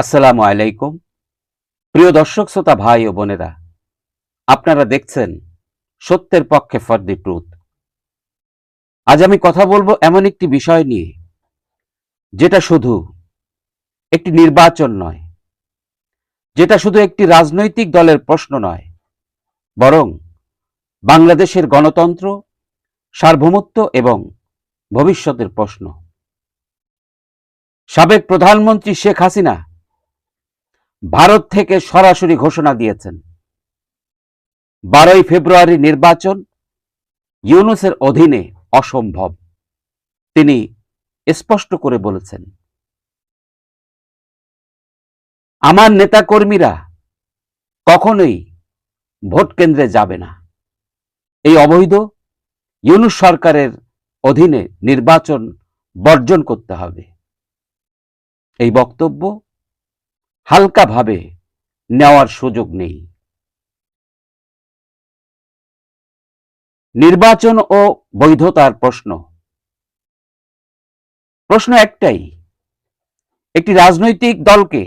আসসালামু আলাইকুম। প্রিয় দর্শক শ্রোতা ভাই ও বোনেরা, আপনারা দেখছেন সত্যের পক্ষে ফর দি ট্রুথ। আজ আমি কথা বলবো এমন একটি বিষয় নিয়ে, যেটা শুধু একটি নির্বাচন নয়, যেটা শুধু একটি রাজনৈতিক দলের প্রশ্ন নয়, বরং বাংলাদেশের গণতন্ত্র, সার্বভৌমত্ব এবং ভবিষ্যতের প্রশ্ন। সাবেক প্রধানমন্ত্রী শেখ হাসিনা ভারত থেকে সরাসরি ঘোষণা দিয়েছেন, 12ই ফেব্রুয়ারি নির্বাচন ইউনূসের অধীনে অসম্ভব। তিনি স্পষ্ট করে বলেছেন, আমার নেতাকর্মীরা কখনোই ভোট কেন্দ্রে যাবে না। এই অবৈধ ইউনূস সরকারের অধীনে নির্বাচন বর্জন করতে হবে। এই বক্তব্য হালকাভাবে নেওয়ার সুযোগ নেই। নির্বাচন ও বৈধতার প্রশ্ন একটাই, একটি রাজনৈতিক দলকে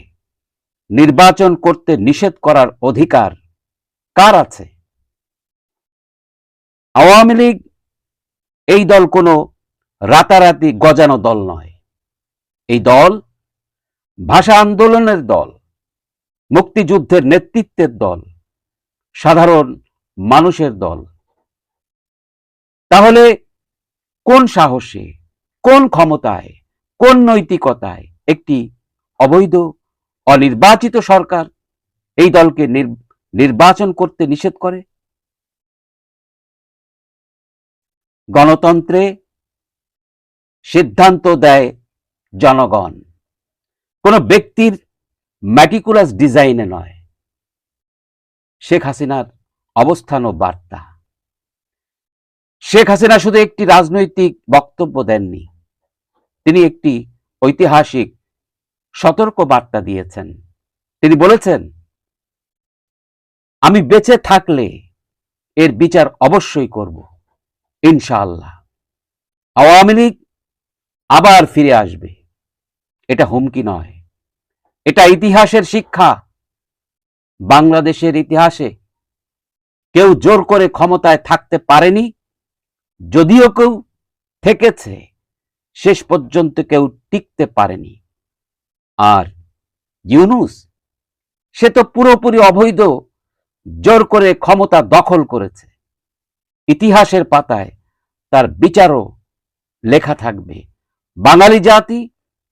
নির্বাচন করতে নিষেধ করার অধিকার কার আছে? আওয়ামী লীগ এই দল কোনো রাতারাতি গজানো দল নয়। এই দল ভাষা আন্দোলনের দল, মুক্তিযুদ্ধের নেতৃত্বের দল, সাধারণ মানুষের দল। তাহলে কোন সাহসে, কোন ক্ষমতায়, কোন নৈতিকতায় একটি অবৈধ অনির্বাচিত সরকার এই দলকে নির্বাচন করতে নিষেধ করে? গণতন্ত্রে সিদ্ধান্ত দেয় জনগণ, কোন ব্যক্তির ম্যাটিকুলাস ডিজাইনে নয়। শেখ হাসিনার অবস্থান ও বার্তা। শেখ হাসিনা শুধু একটি রাজনৈতিক বক্তব্য দেননি, তিনি একটি ঐতিহাসিক সতর্ক বার্তা দিয়েছেন। তিনি বলেছেন, আমি বেঁচে থাকলে এর বিচার অবশ্যই করব, ইনশাআল্লাহ। আওয়ামী লীগ আবার ফিরে আসবে। এটা হুমকি নয়, এটা ইতিহাসের শিক্ষা। বাংলাদেশের ইতিহাসে কেউ জোর করে ক্ষমতায় থাকতে পারেনি, যদিও কেউ থেকেছে, শেষ পর্যন্ত কেউ টিকতে পারেনি। আর ইউনূস, সে তো পুরোপুরি অবৈধ, জোর করে ক্ষমতা দখল করেছে। ইতিহাসের পাতায় তার বিচারও লেখা থাকবে। বাঙালি জাতি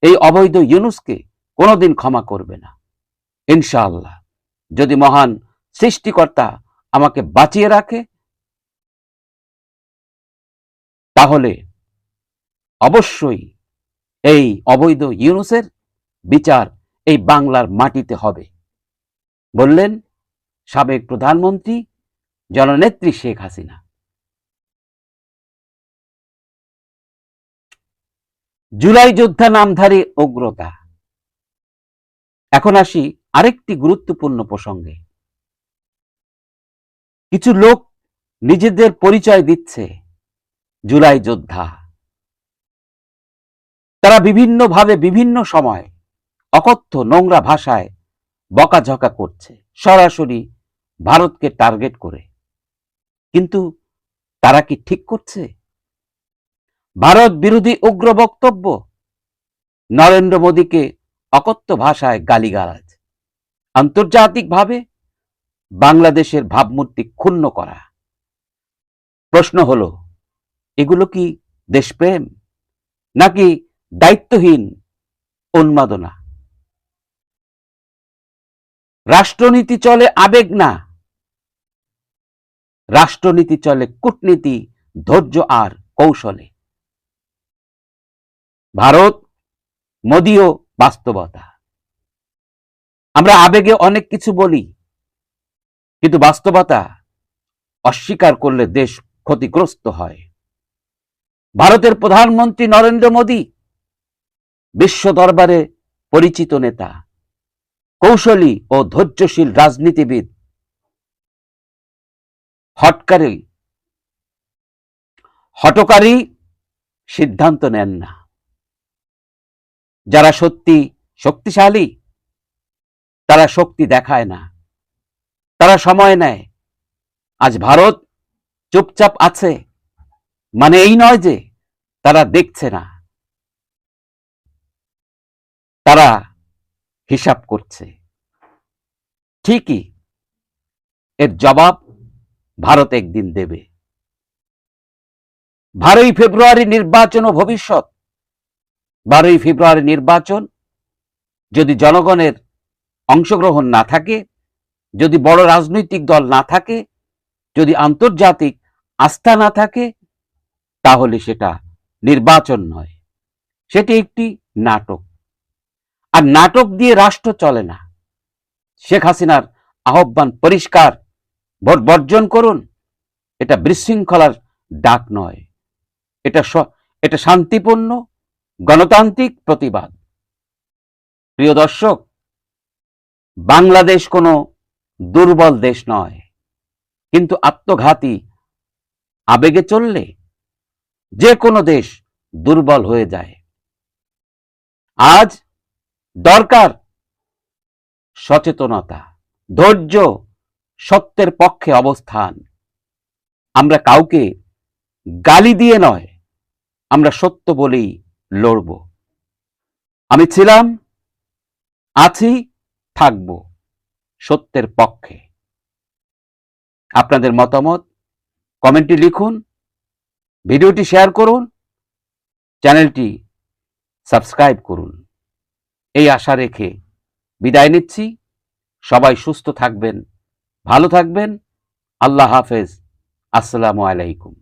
এই অবৈধ ইউনূসকে কোনোদিন ক্ষমা করবে না, ইনশাআল্লাহ। যদি মহান সৃষ্টিকর্তা আমাকে বাঁচিয়ে রাখে, তাহলে অবশ্যই এই অবৈধ ইউনূসের বিচার এই বাংলার মাটিতে হবে, বললেন সাবেক প্রধানমন্ত্রী জননেত্রী শেখ হাসিনা। জুলাই যোদ্ধা নামধারী উগ্রতা। এখন আসি আরেকটি গুরুত্বপূর্ণ প্রসঙ্গে। কিছু লোক নিজেদের পরিচয় দিচ্ছে জুলাই যোদ্ধা। তারা বিভিন্নভাবে বিভিন্ন সময় অকথ্য নোংরা ভাষায় বকাঝকা করছে, সরাসরি ভারতকে টার্গেট করে। কিন্তু তারা কি ঠিক করছে? ভারত বিরোধী উগ্র বক্তব্য, নরেন্দ্র মোদীকে অকথ্য ভাষায় গালিগালাজ, আন্তর্জাতিকভাবে বাংলাদেশের ভাবমূর্তি ক্ষুণ্ণ করা। প্রশ্ন হলো, এগুলো কি দেশপ্রেম নাকি দায়িত্বহীন উন্মাদনা? রাষ্ট্রনীতি চলে আবেগ না, রাষ্ট্রনীতি চলে কূটনীতি, ধৈর্য আর কৌশলে। ভারত, মোদিও বাস্তবতা। আমরা আবেগে অনেক কিছু বলি, কিন্তু বাস্তবতা অস্বীকার করলে দেশ ক্ষতিগ্রস্ত হয়। ভারতের প্রধানমন্ত্রী নরেন্দ্র মোদী বিশ্ব দরবারে পরিচিত নেতা, কৌশলী ও ধৈর্যশীল রাজনীতিবিদ। হঠকারী সিদ্ধান্ত নেন না। যারা সত্যি শক্তিশালী তারা শক্তি দেখায় না, তারা সময় নেয়। আজ ভারত চুপচাপ আছে মানে এই নয় যে তারা দেখছে না, তারা হিসাব করছে। ঠিকই, এর জবাব ভারত একদিন দেবে। 12ই ফেব্রুয়ারি নির্বাচন ও ভবিষ্যৎ। 12ই ফেব্রুয়ারি নির্বাচন যদি জনগণের অংশগ্রহণ না থাকে, যদি বড় রাজনৈতিক দল না থাকে, যদি আন্তর্জাতিক আস্থা না থাকে, তাহলে সেটা নির্বাচন নয়, সেটি একটি নাটক। আর নাটক দিয়ে রাষ্ট্র চলে না। শেখ হাসিনার আহ্বান পরিষ্কার, ভোট বর্জন করুন। এটা বিশৃঙ্খলার ডাক নয়, এটা শান্তিপূর্ণ গণতান্ত্রিক প্রতিবাদ। প্রিয় দর্শক, বাংলাদেশ কোনো দুর্বল দেশ নয়, কিন্তু আত্মঘাতী আবেগে চললে যে কোনো দেশ দুর্বল হয়ে যায়। আজ দরকার সচেতনতা, ধৈর্য, সত্যের পক্ষে অবস্থান। আমরা কাউকে গালি দিয়ে নয়, আমরা সত্য বলেই লড়ব। আমি ছিলাম, আছি, থাকব সত্যের পক্ষে। আপনাদের মতামত কমেন্টে লিখুন, ভিডিওটি শেয়ার করুন, চ্যানেলটি সাবস্ক্রাইব করুন। এই আশা রেখে বিদায় নিচ্ছি। সবাই সুস্থ থাকবেন, ভালো থাকবেন। আল্লাহ হাফেজ। আসসালামু আলাইকুম।